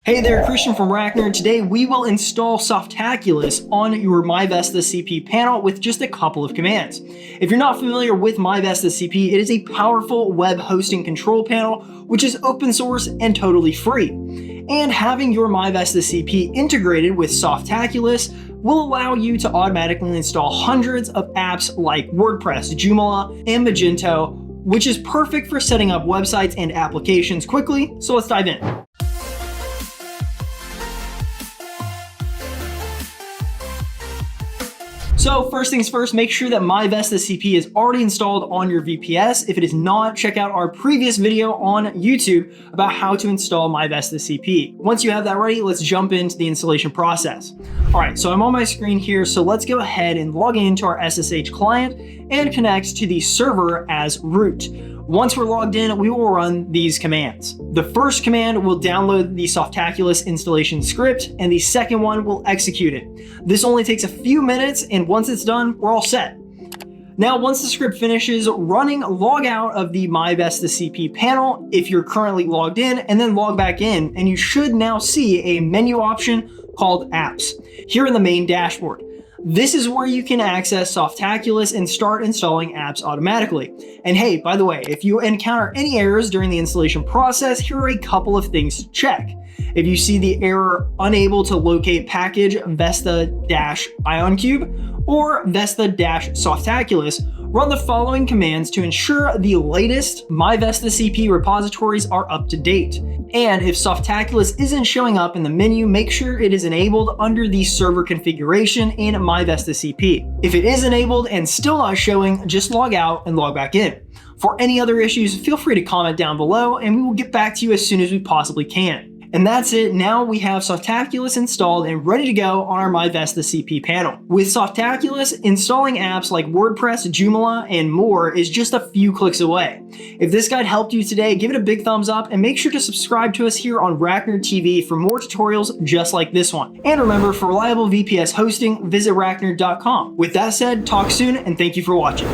Hey there, Christian from RackNerd. Today we will install Softaculous on your myVestaCP panel with just a couple of commands. If you're not familiar with myVestaCP, it is a powerful web hosting control panel which is open source and totally free. And having your myVestaCP integrated with Softaculous will allow you to automatically install hundreds of apps like WordPress, Joomla, and Magento, which is perfect for setting up websites and applications quickly. So let's dive in. So first things first, make sure that myVestaCP is already installed on your VPS. If it is not, check out our previous video on YouTube about how to install myVestaCP. Once you have that ready, let's jump into the installation process. All right, so I'm on my screen here, so let's go ahead and log into our SSH client and connect to the server as root. Once we're logged in, we will run these commands. The first command will download the Softaculous installation script, and the second one will execute it. This only takes a few minutes, and once it's done, we're all set. Now, once the script finishes running, log out of the myVestaCP panel if you're currently logged in, and then log back in, and you should now see a menu option called Apps here in the main dashboard. This is where you can access Softaculous and start installing apps automatically. And hey, by the way, if you encounter any errors during the installation process, here are a couple of things to check. If you see the error unable to locate package Vesta-IonCube or Vesta-Softaculous, run the following commands to ensure the latest myVestaCP repositories are up to date. And if Softaculous isn't showing up in the menu, make sure it is enabled under the server configuration in myVestaCP. If it is enabled and still not showing, just log out and log back in. For any other issues, feel free to comment down below and we will get back to you as soon as we possibly can. And that's it. Now we have Softaculous installed and ready to go on our myVestaCP panel. With Softaculous, installing apps like WordPress, Joomla, and more is just a few clicks away. If this guide helped you today, give it a big thumbs up and make sure to subscribe to us here on RackNerd TV for more tutorials just like this one. And remember, for reliable VPS hosting, visit RackNerd.com. With that said, talk soon and thank you for watching.